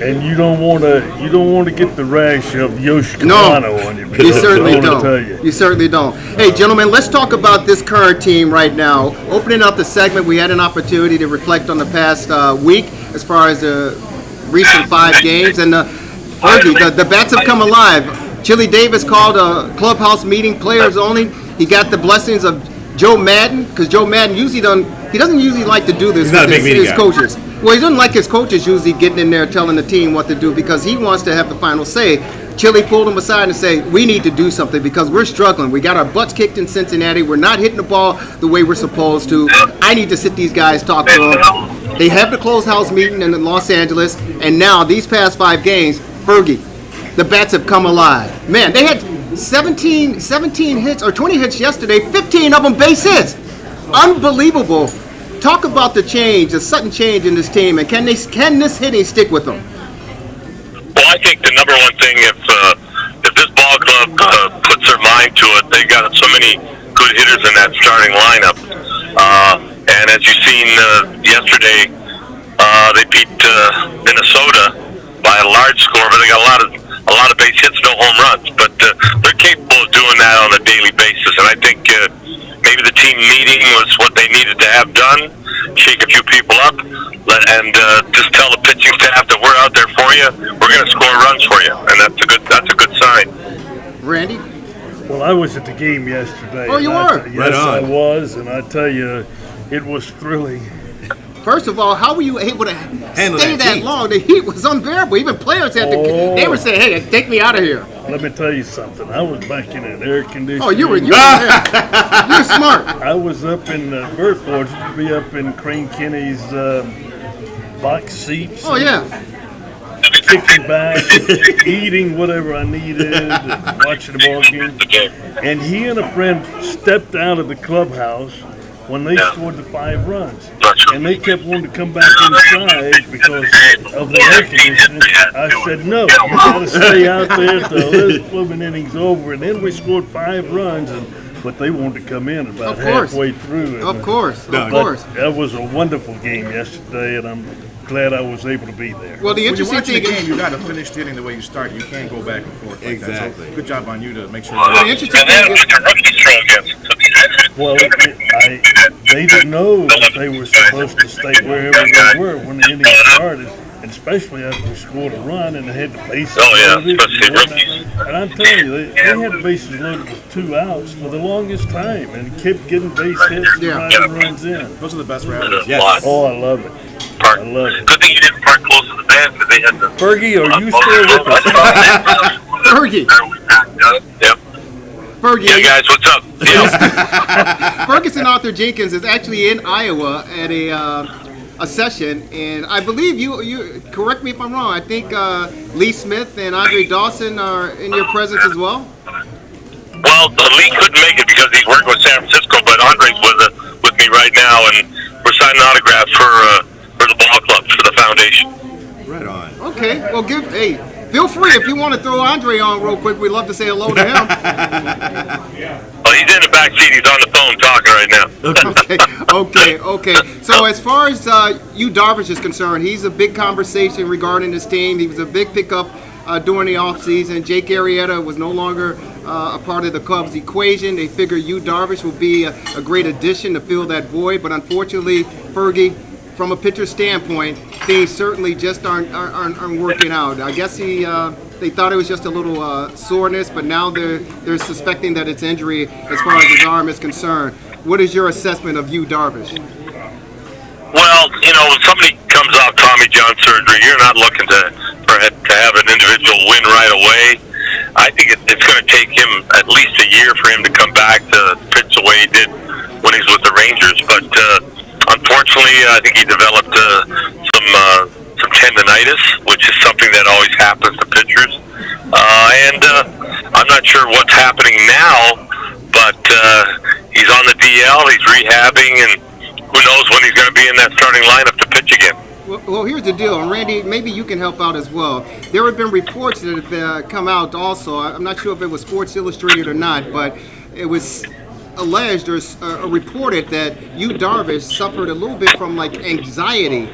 and you don't want to get the rash of Yosh Kawano on you. You certainly don't. Tell You certainly don't. Hey, gentlemen, let's talk about this current team right now. Opening up the segment, we had an opportunity to reflect on the past week as far as the recent 5 games, and Fergie, the bats have come alive. Chili Davis called a clubhouse meeting, players only. He got the blessings of Joe Madden, because Joe Madden doesn't usually like to do this with his coaches. Well, he doesn't like his coaches usually getting in there telling the team what to do because he wants to have the final say. Chili pulled him aside and said, we need to do something because we're struggling. We got our butts kicked in Cincinnati. We're not hitting the ball the way we're supposed to. I need to sit these guys, talk to them. They have the closed house meeting in Los Angeles, and now these past 5 games, Fergie, the bats have come alive. Man, they had 17 hits or 20 hits yesterday, 15 of them base hits. Unbelievable. Talk about the change, the sudden change in this team, and can this hitting stick with them? Well, I think the number one thing, if this ball club puts their mind to it, they got so many good hitters in that starting lineup. And as you've seen yesterday, they beat Minnesota by a large score, but they got a lot of base hits, no home runs. But they're capable of doing that on a daily basis, and I think maybe the team meeting was what they needed to have done. Shake a few people up, and just tell the pitching staff that we're out there for you. We're going to score runs for you, and that's a good sign. Randy? Well, I was at the game yesterday. Oh, you were? Yes, I was, and I tell you, It was thrilling. First of all, how were you able to stay that heat. long? The heat was unbearable. Even players had to. They were saying, "Hey, take me out of here." Let me tell you something. I was back in an air conditioning. Oh, you were there. You're smart. I was up in very fortunate to be up in Crane Kenny's box seats. Oh yeah. Kicking back, eating whatever I needed, watching the ball game. And he and a friend stepped out of the clubhouse when they scored the 5 runs. And they kept wanting to come back inside because of the air conditioning. I said, no, you got to stay out there till this blooming inning's over. And then we scored 5 runs, but they wanted to come in about halfway through. Of course. That was a wonderful game yesterday, and I'm glad I was able to be there. Well, the When you're interesting watching the thing game, you got to finish the inning the way you start. You can't go back and forth. Like Exactly. That. So good job on you to make sure. the interesting thing is, Well, they didn't know that they were supposed to stay wherever they were when the inning started, and especially after we scored a run and they had the bases loaded. And I'm telling you, they had the bases loaded with 2 outs for the longest time and kept getting base hits and driving runs in. Those are the best rallies. Yes. Oh, I love it. Park. I love it. Good thing you didn't park close to the band because they had the. Fergie, are you still with us? Fergie. Yep. Fergie. Yeah, guys, what's up? Yeah. Ferguson Arthur Jenkins is actually in Iowa at a session, and I believe you correct me if I'm wrong. I think Lee Smith and Andre Dawson are in your presence as well. Well, Lee couldn't make it because he's working with San Francisco, but Andre's with me right now, and we're signing autographs for the ball club, for the foundation. Right on. Okay, well, feel free if you want to throw Andre on real quick. We'd love to say hello to him. Well, he's in the back seat. He's on the phone talking right now. Okay. So as far as Yu Darvish is concerned, he's a big conversation regarding this team. He was a big pickup during the offseason. Jake Arrieta was no longer a part of the Cubs equation. They figure Yu Darvish will be a great addition to fill that void. But unfortunately, Fergie, from a pitcher standpoint, things certainly just aren't working out. I guess they thought it was just a little soreness, but now they're suspecting that it's injury as far as his arm is concerned. What is your assessment of Yu Darvish? Well, when somebody comes off Tommy John surgery, you're not looking to have an individual win right away. I think it's going to take him at least a year for him to come back to pitch the way he did when he was with the Rangers. But unfortunately, I think he developed some tendonitis, which is something that always happens to pitchers. And I'm not sure what's happening now, but he's on the DL, he's rehabbing, and who knows when he's going to be in that starting lineup to pitch again. Well, here's the deal, and Randy, maybe you can help out as well. There have been reports that have come out also. I'm not sure if it was Sports Illustrated or not, but it was alleged or reported that Yu Darvish suffered a little bit from anxiety,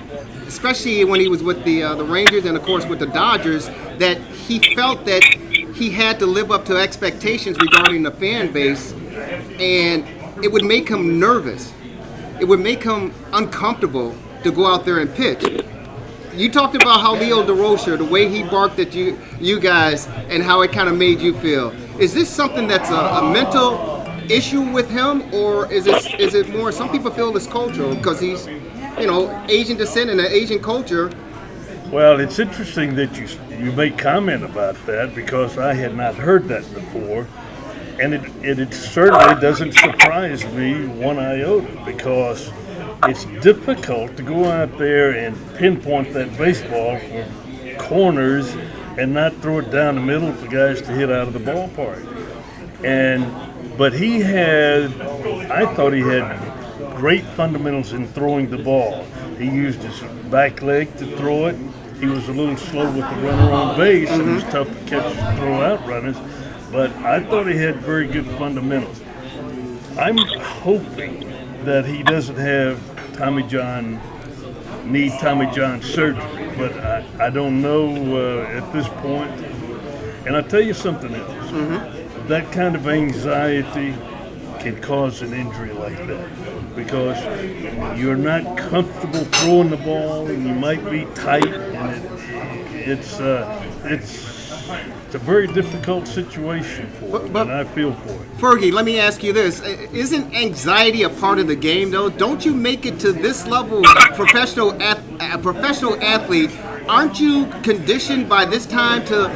especially when he was with the Rangers and of course with the Dodgers, that he felt that he had to live up to expectations regarding the fan base, and it would make him nervous. It would make him uncomfortable to go out there and pitch. You talked about how Leo DeRocher, the way he barked at you guys, and how it kind of made you feel. Is this something that's a mental issue with him, or is it more? Some people feel it's cultural because he's, Asian descent and an Asian culture. Well, it's interesting that you make comment about that because I had not heard that before, and it certainly doesn't surprise me one iota because it's difficult to go out there and pinpoint that baseball for corners and not throw it down the middle for guys to hit out of the ballpark. But I thought he had great fundamentals in throwing the ball. He used his back leg to throw it. He was a little slow with the runner on base, and it was tough to catch and throw out runners. But I thought he had very good fundamentals. I'm hoping that he doesn't have need Tommy John surgery, but I don't know at this point. And I'll tell you something else. That kind of anxiety can cause an injury like that because you're not comfortable throwing the ball and you might be tight, and It's a very difficult situation for him, and I feel for it. Fergie, let me ask you this. Isn't anxiety a part of the game, though? Don't you make it to this level, a professional athlete, aren't you conditioned by this time to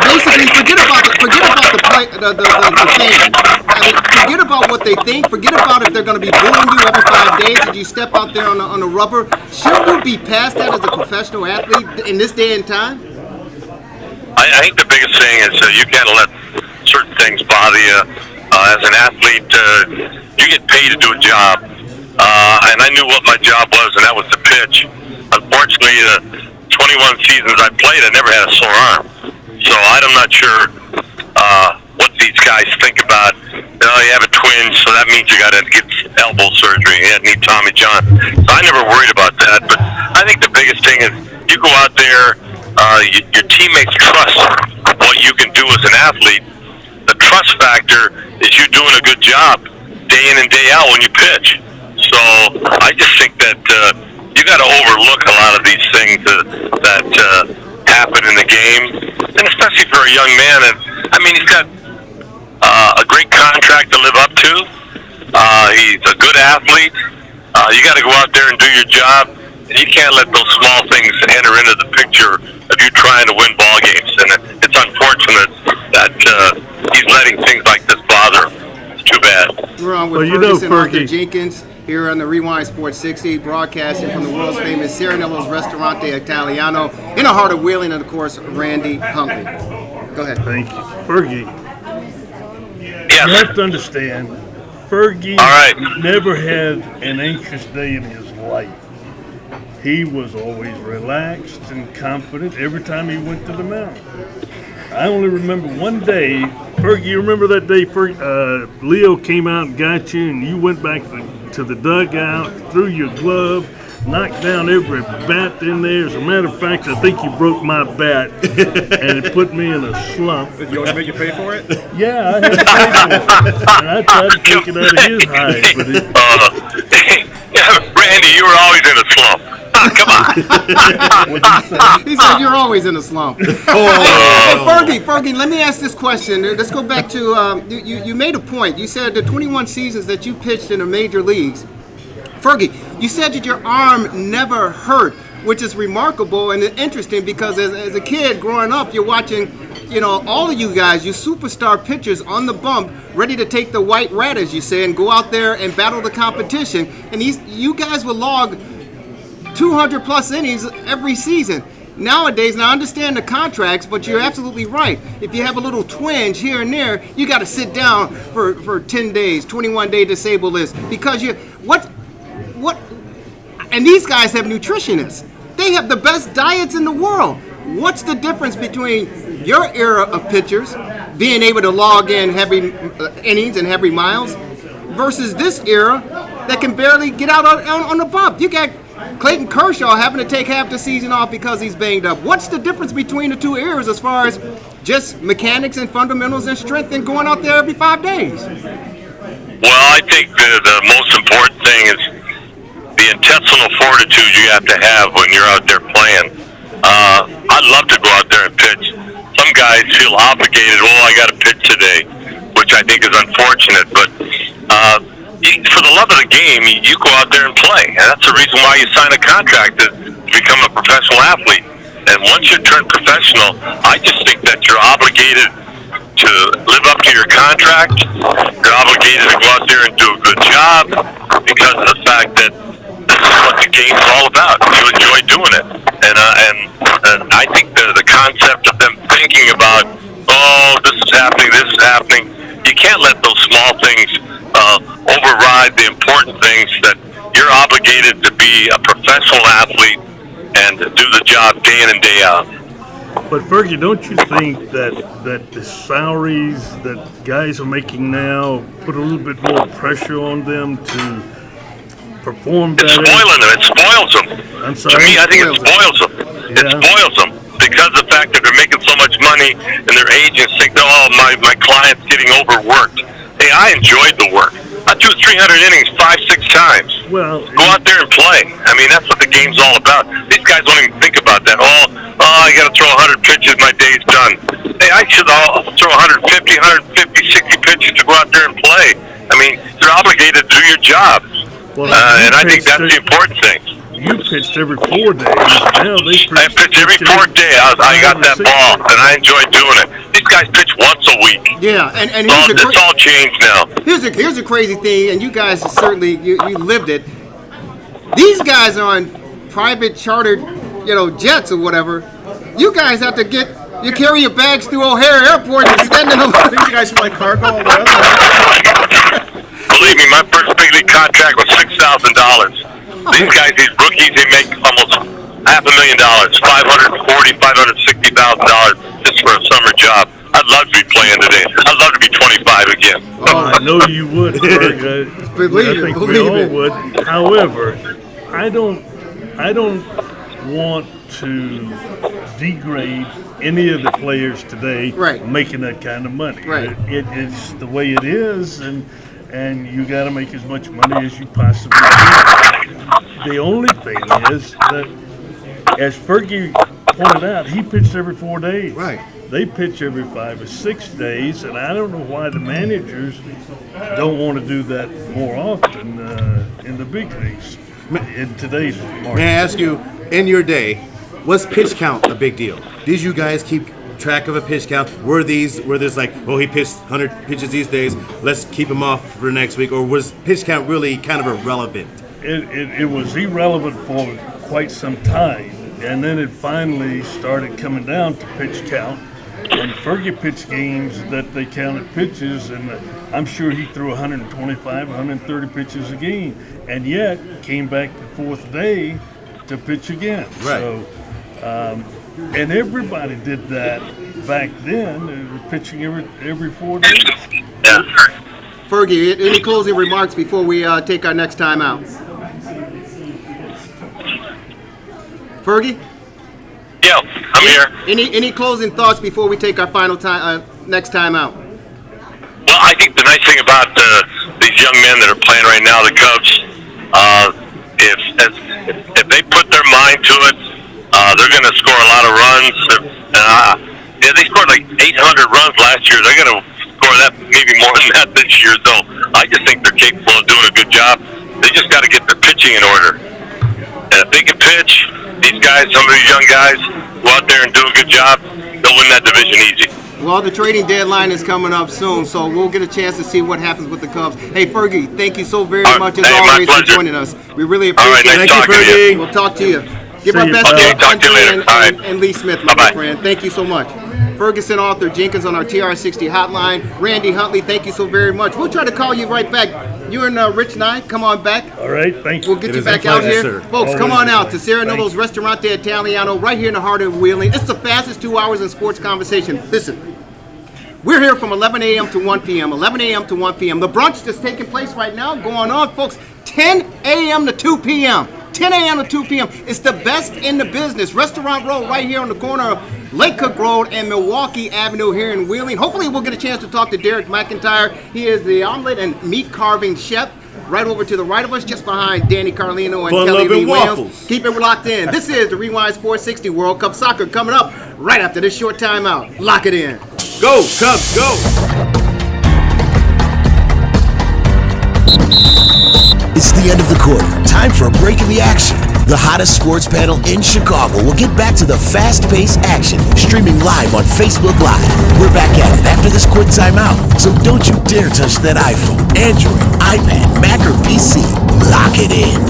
basically forget about the fan. I mean, forget about what they think. Forget about if they're going to be booing you every 5 days if you step out there on the rubber. Shouldn't you be past that as a professional athlete in this day and time? I think the biggest thing is you can't let certain things bother you. As an athlete, you get paid to do a job, and I knew what my job was, and that was to pitch. Unfortunately, the 21 seasons I played, I never had a sore arm. So I'm not sure what these guys think about. You know, you have a twinge, so that means you got to get elbow surgery. You need Tommy John. So I never worried about that. But I think the biggest thing is you go out there, your teammates trust what you can do as an athlete. The trust factor is you doing a good job day in and day out when you pitch. So I just think that you got to overlook a lot of these things that happen in the game, and especially for a young man. And I mean, he's got a great contract to live up to. He's a good athlete. You got to go out there and do your job. You can't let those small things enter into the picture of you trying to win ball games. And it's unfortunate that he's letting things like this bother him. It's too bad. We're on with Ferguson, Arthur Jenkins here on the Rewind Sports 60, broadcasting from the world's famous Saranello's Ristorante Italiano in the heart of Wheeling, and of course, Randy Hundley. Go ahead. Thank you. Fergie, yes. You have to understand, Fergie never had an anxious day in his life. He was always relaxed and confident every time he went to the mound. I only remember one day, Fergie, you remember that day Leo came out and got you, and you went back to the dugout, threw your glove, knocked down every bat in there. As a matter of fact, I think you broke my bat, and it put me in a slump. Did you want to make you pay for it? Yeah, I had to pay for it. And I tried to take it out of his hide. But Randy, you were always in a slump. Come on. He said you're always in a slump. Fergie, let me ask this question. Let's go back to, you made a point. You said the 21 seasons that you pitched in the major leagues. Fergie, you said that your arm never hurt, which is remarkable and interesting because as a kid growing up, you're watching, all of you guys, you superstar pitchers on the bump, ready to take the white rat, as you say, and go out there and battle the competition. And you guys will log 200 plus innings every season. Nowadays, now I understand the contracts, but you're absolutely right. If you have a little twinge here and there, you got to sit down for 10 days, 21-day disabled list, because and these guys have nutritionists. They have the best diets in the world. What's the difference between your era of pitchers being able to log in heavy innings and heavy miles versus this era that can barely get out on the bump? You got Clayton Kershaw having to take half the season off because he's banged up. What's the difference between the two eras as far as just mechanics and fundamentals and strength and going out there every 5 days? Well, I think the most important thing is the intestinal fortitude you have to have when you're out there playing. I'd love to go out there and pitch. Some guys feel obligated, I got to pitch today, which I think is unfortunate. But for the love of the game, you go out there and play. And that's the reason why you sign a contract to become a professional athlete. And once you turn professional, I just think that you're obligated to live up to your contract. You're obligated to go out there and do a good job because of the fact that this is what the game's all about. You enjoy doing it. And I think the concept of them thinking about, this is happening, you can't let those small things override the important things that you're obligated to be a professional athlete and to do the job day in and day out. But Fergie, don't you think that the salaries that guys are making now put a little bit more pressure on them to perform better? It spoils them. I'm sorry? To me, I think it spoils them. Yeah. It spoils them because of the fact that they're making so much money and their agents think, my client's getting overworked. Hey, I enjoyed the work. I threw 300 innings 5-6 times. Well, go out there and play. I mean, that's what the game's all about. These guys don't even think about about that. I got to throw 100 pitches, my day's done. Hey, I should throw 150, 60 pitches to go out there and play. I mean, you're obligated to do your job. Well, and I think that's the important thing. You pitched every 4 days. Now I pitch every 4 days. I got that ball, and I enjoy doing it. These guys pitch once a week. Yeah, and it's all changed now. Here's a crazy thing, and you guys certainly you lived it. These guys are on private chartered, jets or whatever. You guys have to you carry your bags through O'Hare Airport and send them. I think you guys fly cargo all the Believe me, my first big league contract was $6,000. These guys, these rookies, they make almost $500,000, $560,000 just for a summer job. I'd love to be playing today. I'd love to be 25 again. I know you would, Ferg. I think we all would. However, I don't want to degrade any of the players today making that kind of money. Right. It's the way it is, and you got to make as much money as you possibly can. The only thing is that, as Fergie pointed out, he pitched every 4 days. Right. They pitch every 5 or 6 days, and I don't know why the managers don't want to do that more often in the big leagues in today's market. May I ask you, in your day, was pitch count a big deal? Did you guys keep track of a pitch count? Were there's like, he pitched 100 pitches these days, let's keep him off for next week? Or was pitch count really kind of irrelevant? It was irrelevant for quite some time, and then it finally started coming down to pitch count. And Fergie pitched games that they counted pitches, and I'm sure he threw 125, 130 pitches a game, and yet came back the 4th day to pitch again. Right. So, and everybody did that back then. They were pitching every 4 days. Yeah. Fergie, any closing remarks before we take our next time out? Fergie? Yeah, I'm here. Any closing thoughts before we take our final next time out? Well, I think the nice thing about these young men that are playing right now, the Cubs, if they put their mind to it, they're going to score a lot of runs. They scored like 800 runs last year. They're going to score that, maybe more than that this year. So I just think they're capable of doing a good job. They just got to get their pitching in order. And if they can pitch, these guys, some of these young guys, go out there and do a good job, they'll win that division easy. Well, the trading deadline is coming up soon, so we'll get a chance to see what happens with the Cubs. Hey, Fergie, thank you so very much as always for joining us. We really appreciate it. Nice talking to you. We'll talk to you. Give See our you, best pal. to talk to you later. Hundley and Lee Smith, my friend. Thank you so much. Ferguson, author, Jenkins on our TRS60 hotline. Randy Hundley, thank you so very much. We'll try to call you right back. You and Rich and I, come on back. All right, thank you. We'll get you back out here. Sir. Folks, come Always on out to a pleasure. Saranello's Ristorante Italiano right here in the heart of Wheeling. It's the fastest 2 hours in sports conversation. Listen, we're here from 11 a.m. to 1 p.m. 11 a.m. to 1 p.m. The brunch is taking place right now, going on, folks, 10 a.m. to 2 p.m. 10 a.m. to 2 p.m. It's the best in the business. Restaurant Road right here on the corner of Lake Cook Road and Milwaukee Avenue here in Wheeling. Hopefully we'll get a chance to talk to Derek McIntyre. He is the omelet and meat carving chef. Right over to the right of us, just behind Danny Carlino and Kelly Lee Williams. Keep it locked in. This is the Rewind Sports 60 World Cup Soccer coming up right after this short timeout. Lock it in. Go, Cubs, go! It's the end of the quarter. Time for a break in the action. The hottest sports panel in Chicago will get back to the fast-paced action, streaming live on Facebook Live. We're back at it after this quick timeout. So don't you dare touch that iPhone, Android, iPad, Mac, or PC. Lock it in.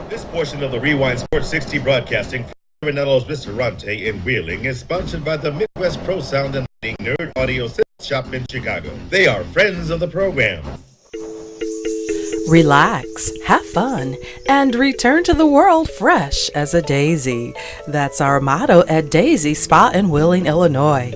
This portion of the Rewind Sports 60 broadcasting from Saranello's Ristorante in Wheeling is sponsored by the Midwest Pro Sound and Lighting Nerd Audio Synth Shop in Chicago. They are friends of the program. Relax, have fun, and return to the world fresh as a daisy. That's our motto at Daisy Spa in Wheeling, Illinois.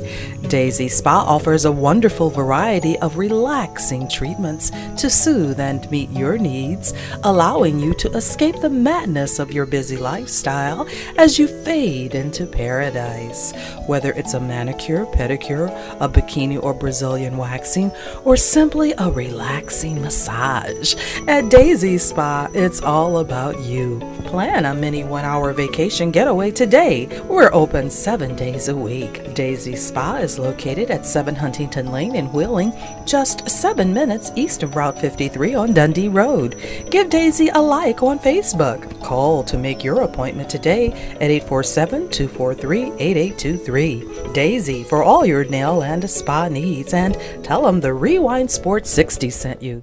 Daisy Spa offers a wonderful variety of relaxing treatments to soothe and meet your needs, allowing you to escape the madness of your busy lifestyle as you fade into paradise. Whether it's a manicure, pedicure, a bikini or Brazilian waxing, or simply a relaxing massage, at Daisy Spa, it's all about you. Plan a mini 1-hour vacation getaway today. We're open 7 days a week. Daisy Spa is located at 7 Huntington Lane in Wheeling, just 7 minutes east of Route 53 on Dundee Road. Give Daisy a like on Facebook. Call to make your appointment today at 847-243-8823. Daisy for all your nail and spa needs, and tell them the Rewind Sports 60 sent you.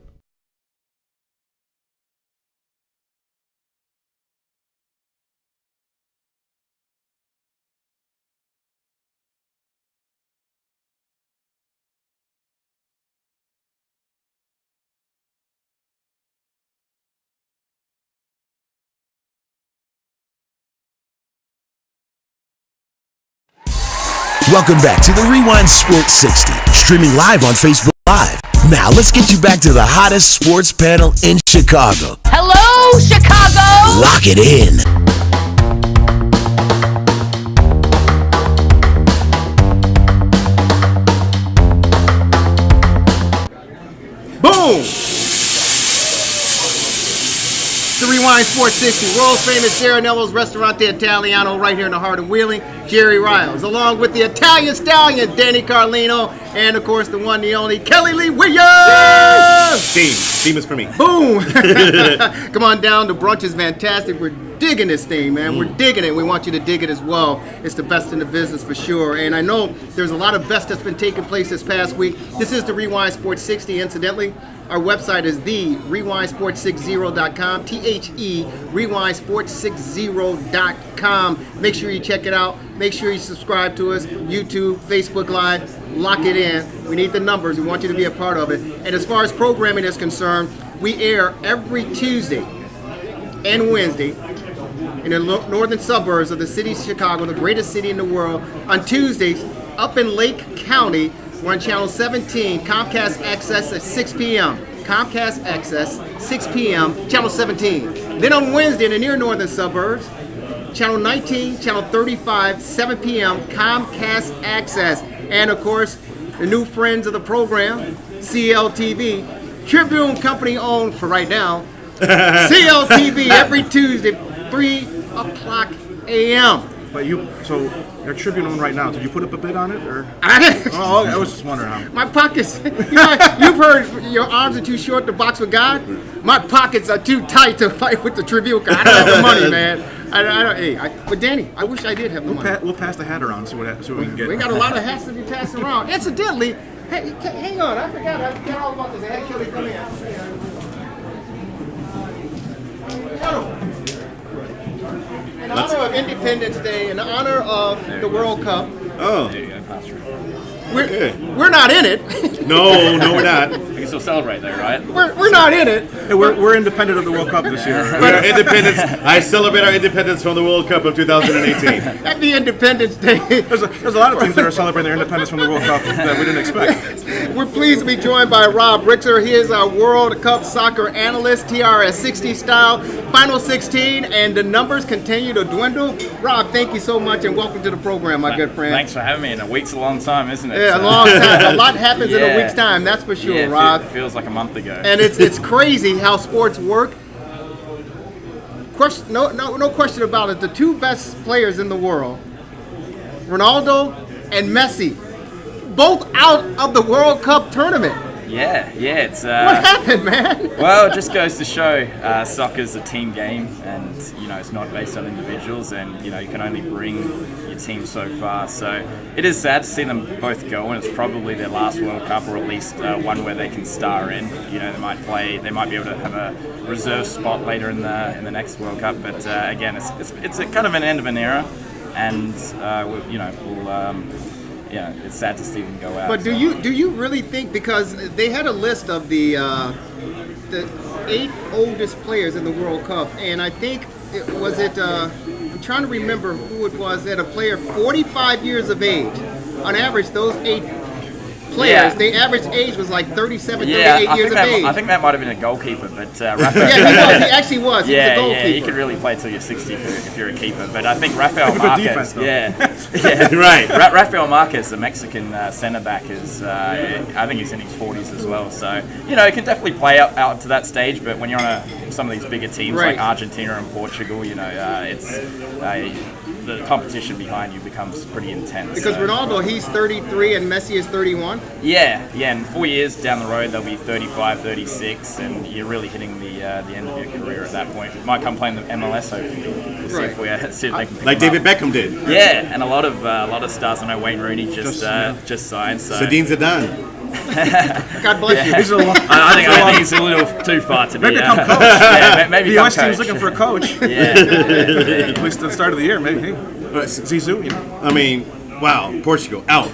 Welcome back to the Rewind Sports 60, streaming live on Facebook Live. Now let's get you back to the hottest sports panel in Chicago. Hello, Chicago! Lock it in. Boom! The Rewind Sports 60, world famous Saranello's Ristorante Italiano right here in the heart of Wheeling, Jerry Riles, along with the Italian stallion, Danny Carlino, and of course the one, the only, Kelly Lee Williams! Team is for me. Boom! Come on down, the brunch is fantastic. We're digging this thing, man. We're digging it. We want you to dig it as well. It's the best in the business for sure. And I know there's a lot of best that's been taking place this past week. This is the Rewind Sports 60, incidentally. Our website is the rewindsport60.com, THE, rewindsport60.com. Make sure you check it out. Make sure you subscribe to us, YouTube, Facebook Live. Lock it in. We need the numbers. We want you to be a part of it. And as far as programming is concerned, we air every Tuesday and Wednesday in the northern suburbs of the city of Chicago, the greatest city in the world. On Tuesdays, up in Lake County, we're on Channel 17, Comcast Access at 6 p.m. Comcast Access, 6 p.m., Channel 17. Then on Wednesday in the near northern suburbs, Channel 19, Channel 35, 7 p.m., Comcast Access. And of course, the new friends of the program, CLTV, Tribune Company owned for right now, CLTV every Tuesday, 3 o'clock a.m. But so you're Tribune on right now. Did you put up a bid on it, or? Oh, I was just wondering how. My pockets. You've heard your arms are too short to box with God. My pockets are too tight to fight with the Tribune. I don't have the money, man. But Danny, I wish I did have the money. We'll pass the hat around. See what we can get. We got a lot of hats to be passed around. Incidentally, hey, hang on. I forgot all about this. I had Kelly come in. In honor of Independence Day, in honor of the World Cup. Oh. We're not in it. No, we're not. We can still celebrate though, right? We're not in it. Hey, we're independent of the World Cup this year. Our independence. I celebrate our independence from the World Cup of 2018. Happy Independence Day. There's a lot of teams that are celebrating their independence from the World Cup that we didn't expect. We're pleased to be joined by Rob Richter. He is our World Cup soccer analyst, TRS60 style, Final 16, and the numbers continue to dwindle. Rob, thank you so much, and welcome to the program, my good friend. Thanks for having me. And a week's a long time, isn't it? Yeah, a long time. A lot happens in a week's time, that's for sure, Rob. It feels like a month ago. And it's crazy how sports work. No question about it. The two best players in the world, Ronaldo and Messi, both out of the World Cup tournament. Yeah, it's... what happened, man? Well, it just goes to show soccer's a team game, and, it's not based on individuals, and, you can only bring your team so far. So it is sad to see them both go, and it's probably their last World Cup, or at least one where they can star in. They might be able to have a reserve spot later in the next World Cup, but again, it's a kind of an end of an era, and it's sad to see them go out. But do you really think, because they had a list of the 8 oldest players in the World Cup, and I think I'm trying to remember who it was, that a player 45 years of age on average, those 8 players, the average age was like 37, 38 years of age. I think that might have been a goalkeeper, but Rafael. He actually was. He was a goalkeeper. You could really play till you're 60 if you're a keeper. But I think Rafael Marquez, right. Rafael Marquez, the Mexican centre back, is I think he's in his 40s as well. So it can definitely play out to that stage. But when you're on some of these bigger teams like Argentina and Portugal, it's the competition behind you becomes pretty intense. Because Ronaldo, he's 33 and Messi is 31. Yeah, and 4 years down the road they'll be 35, 36, and you're really hitting the end of your career at that point. You might come play in the MLS, hopefully. We'll see if they can pick like David Beckham did. Yeah, and a lot of stars. I know Wayne Rooney just signed. So. Zinedine Zidane. God bless you. I think he's a little too far to maybe be. Become coach. Maybe the US team's looking for a coach. Yeah. At least at the start of the year, maybe. Hey, Zizou. I mean, wow. Portugal out.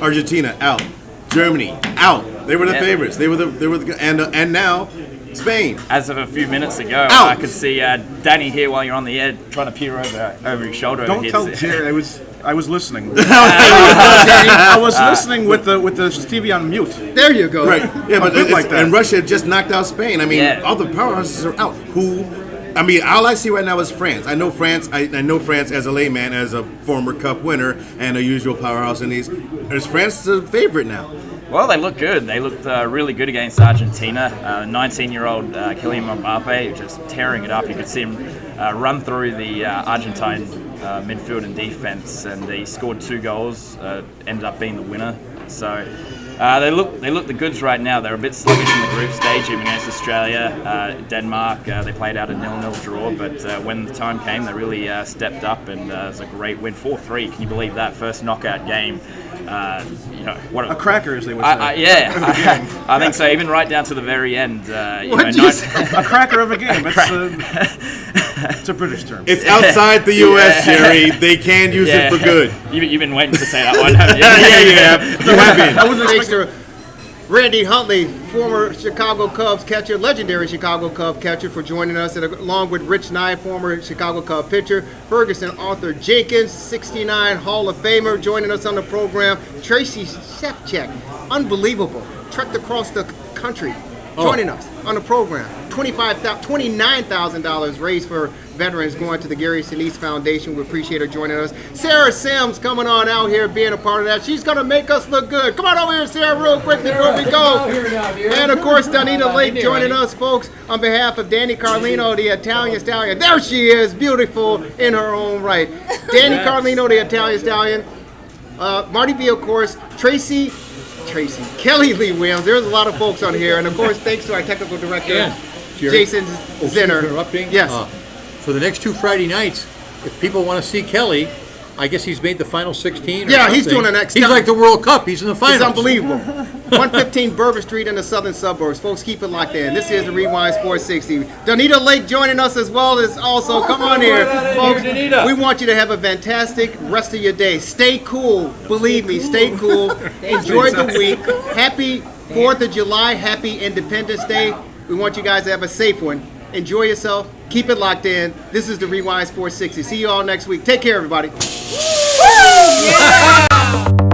Argentina out. Germany out. They were the favorites. They were the and now Spain. As of a few minutes ago, out. I could see Danny here while you're on the air trying to peer over his shoulder. Don't tell Jerry. I was listening. I was listening with the Stevie on mute. There you go. Right. Yeah, but like that. And Russia just knocked out Spain. I mean, all the powerhouses are out. All I see right now is France. I know France. I know France as a layman, as a former Cup winner and a usual powerhouse in these. Is France the favorite now? Well, they look good. They looked really good against Argentina. 19-year-old Kylian Mbappe just tearing it up. You could see him run through the Argentine midfield and defense, and he scored 2 goals. Ended up being the winner. So they look the goods right now. They're a bit sluggish in the group stage, even against Australia, Denmark. They played out a 0-0 draw, but when the time came, they really stepped up, and it was a great win, 4-3. Can you believe that first knockout game? What a cracker, as they would say. I think so. Even right down to the very end. A cracker of a game. It's a British term. It's outside the U.S., Jerry. They can use it for good. You've been waiting to say that one, haven't you? You have been. I wasn't expecting. Randy Hundley, former Chicago Cubs catcher, legendary Chicago Cubs catcher, for joining us, and along with Rich Nye, former Chicago Cubs pitcher, Ferguson author Jenkins, 69 Hall of Famer, joining us on the program, Tracy Shevchek, unbelievable, trekked across the country, joining us on the program, $29,000 raised for veterans going to the Gary Sinise Foundation. We appreciate her joining us. Sarah Sims coming on out here, being a part of that. She's going to make us look good. Come on over here, Sarah, real quick before we go. And, of course, Donita Lake joining us, folks, on behalf of Danny Carlino, the Italian Stallion. There she is, beautiful in her own right. Danny Carlino, the Italian Stallion. Marty B, of course. Tracy, Kelly Lee Williams. There's a lot of folks on here. And, of course, thanks to our technical director, Jason Zinner. Interrupting. Yes. For the next 2 Friday nights, if people want to see Kelly, I guess he's made the final 16. Yeah, he's doing the next. He's like the World Cup. He's in the finals. It's unbelievable. 115 Bourbon Street in the southern suburbs. Folks, keep it locked in. This is the Rewind Sports 60. Donita Lake joining us as well as also. Come on here, folks. We want you to have a fantastic rest of your day. Stay cool. Believe me, stay cool. Enjoy the week. Happy 4th of July. Happy Independence Day. We want you guys to have a safe one. Enjoy yourself. Keep it locked in. This is the Rewind Sports 60. See you all next week. Take care, everybody. Yeah!